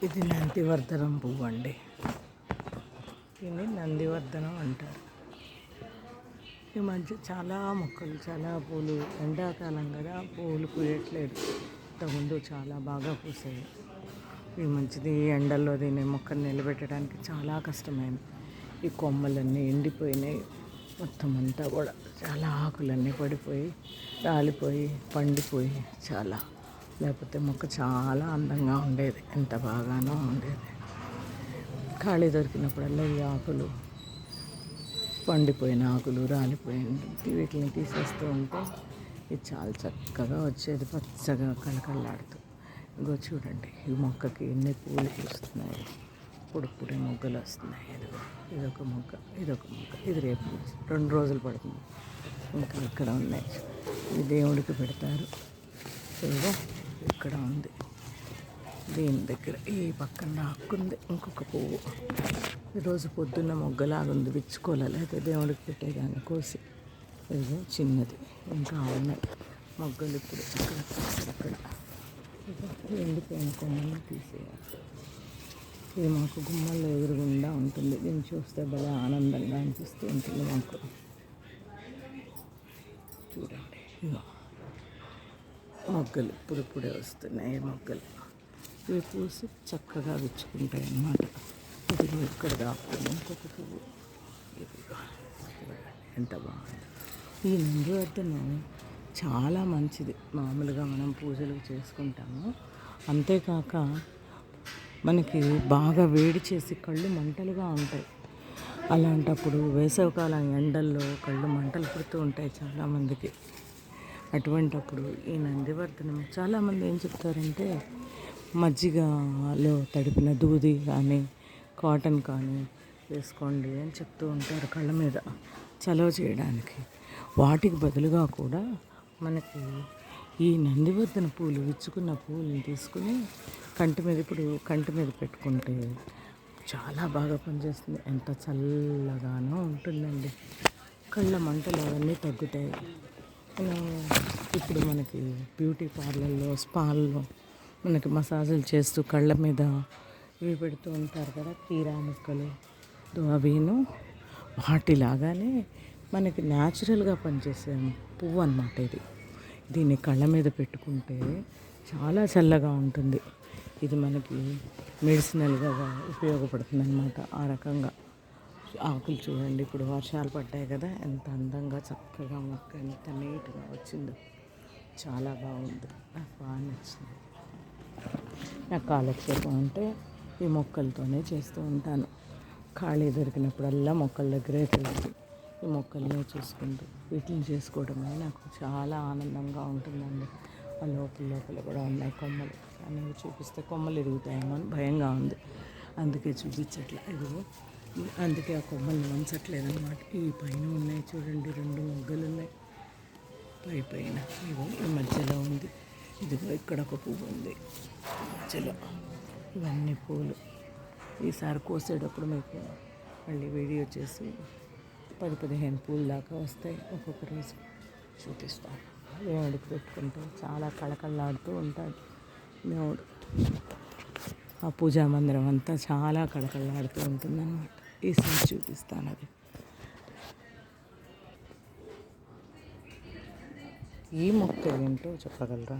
ఇది నందివర్ధనం పువ్వు అండి. దీన్ని నందివర్ధనం అంటారు. ఈ మధ్య చాలా మొక్కలు, చాలా పూలు, ఎండాకాలం కదా పూలు పూయట్లేదు. ఇంతకుముందు చాలా బాగా పూసాయి. ఈ మంచిది ఎండల్లో దీన్ని మొక్కను నిలబెట్టడానికి చాలా కష్టమైంది. ఈ కొమ్మలన్నీ ఎండిపోయినాయి. మొత్తం అంతా కూడా చాలా ఆకులన్నీ పడిపోయి, రాలిపోయి, పండిపోయి చాలా. లేకపోతే మొక్క చాలా అందంగా ఉండేది, ఎంత బాగానో ఉండేది. ఖాళీ దొరికినప్పుడల్లా ఈ ఆకులు, పండిపోయిన ఆకులు, రాలిపోయిన వీటిని తీసేస్తూ ఉంటే ఇది చాలా చక్కగా వచ్చేది, పచ్చగా కళకళలాడుతూ. ఇంకో చూడండి, ఈ మొక్కకి ఎన్ని పూలు పూస్తున్నాయి, పొడి మొగ్గలు వస్తున్నాయి. ఇదొక మొగ్గ, ఇదొక మొగ్గ. ఇది రేపు 2 రోజులు పడుతుంది. ఇంకా ఇక్కడ ఉన్నాయి, ఈ దేవుడికి పెడతారు. ఇదిగో ఇక్కడ ఉంది, దీని దగ్గర ఈ పక్కన నాకుంది ఇంకొక పువ్వు. ఈరోజు పొద్దున్న మొగ్గలాగుంది, విచ్చుకోలేదు, అయితే దేవుడికి పెట్టేదాన్ని కోసి. ఇదిగో చిన్నది, ఇంకా ఉన్నాయి మొగ్గలు. ఇప్పుడు అక్కడ ఎండిపోయిన కొమ్మల్ని తీసేయాలి. ఇది మాకు గుమ్మల్లో ఎదురుగుండా ఉంటుంది. దీన్ని చూస్తే భలే ఆనందంగా అనిపిస్తూ ఉంటుంది మాకు. చూడండి, ఇగో మొగ్గలు ఇప్పుడే వస్తున్నాయి. మొగ్గలు ఇవి పూసి చక్కగా విచ్చుకుంటాయి అన్నమాట. ఇదిగో ఇక్కడ దాక్కుని ఇంకొక పువ్వు. ఇదిగో ఎంత బాగుంది. ఈ నందివర్ధనం చాలా మంచిది. మామూలుగా మనం పూజలు చేసుకుంటాము. అంతేకాక మనకి బాగా వేడి చేసి కళ్ళు మంటలుగా ఉంటాయి. అలాంటప్పుడు వేసవికాలం ఎండల్లో కళ్ళు మంటలు పుడుతూ ఉంటాయి చాలామందికి. అటువంటప్పుడు ఈ నందివర్ధనం చాలామంది ఏం చెప్తారంటే మజ్జిగలో తడిపిన దూది కానీ కాటన్ కానీ వేసుకోండి అని చెప్తూ ఉంటారు కళ్ళ మీద చలవ చేయడానికి. వాటికి బదులుగా కూడా మనకి ఈ నందివర్ధన పూలు, విచ్చుకున్న పూలను తీసుకుని కంటి మీద పెట్టుకుంటే చాలా బాగా పనిచేస్తుంది. ఎంత చల్లగానో ఉంటుందండి. కళ్ళ మంటలు అవన్నీ తగ్గుతాయి. ఇప్పుడు మనకి బ్యూటీ పార్లర్లో, స్పాల్లో మనకి మసాజులు చేస్తూ కళ్ళ మీద ఇవి పెడుతూ ఉంటారు కదా, కీరా ముక్కలు అవిను. వాటిలాగానే మనకి న్యాచురల్గా పనిచేసే పువ్వు అన్నమాట ఇది. దీన్ని కళ్ళ మీద పెట్టుకుంటే చాలా చల్లగా ఉంటుంది. ఇది మనకి మెడిసినల్గా ఉపయోగపడుతుంది అన్నమాట. ఆ రకంగా ఆకులు చూడండి, ఇప్పుడు వర్షాలు పడ్డాయి కదా, ఎంత అందంగా చక్కగా మొక్క ఎంత నీట్గా వచ్చిందో. చాలా బాగుంది, నాకు బాగా నచ్చింది. నాకు కాలక్షేపం అంటే ఈ మొక్కలతోనే చేస్తూ ఉంటాను. ఖాళీ దొరికినప్పుడల్లా మొక్కల దగ్గరే తిరుగుతూ ఈ మొక్కల్ని చూసుకుంటూ వీటిని చేసుకోవడమే నాకు చాలా ఆనందంగా ఉంటుందండి. ఆ లోపల కూడా ఉన్నాయి కొమ్మలు, అనేవి చూపిస్తే కొమ్మలు ఎదుగుతాయేమో అని భయంగా ఉంది, అందుకే చూపించట్లే. ఇదిగో అందుకే ఆ కొమ్మల్ని వంచట్లేదు అన్నమాట. ఈ పైన ఉన్నాయి చూడండి, 2 మొగ్గలు ఉన్నాయి పైన. ఇదిగో ఈ మధ్యలో ఉంది. ఇదిగో ఇక్కడ ఒక పువ్వు ఉంది మధ్యలో. ఇవన్నీ పూలు. ఈసారి కోసేటప్పుడు మీకు మళ్ళీ వీడియో చేసి 10-15 పూలు దాకా వస్తాయి. ఒక్కొక్క రోజు చూపిస్తాను. దేవుడికి పెట్టుకుంటే చాలా కళకళలాడుతూ ఉంటాడు దేవుడు. ఆ పూజా మందిరం అంతా చాలా కళకళలాడుతూ ఉంటుందన్నమాట. ఈసారి చూపిస్తాను అది. ఈ మొక్క ఏంటో చెప్పగలరా?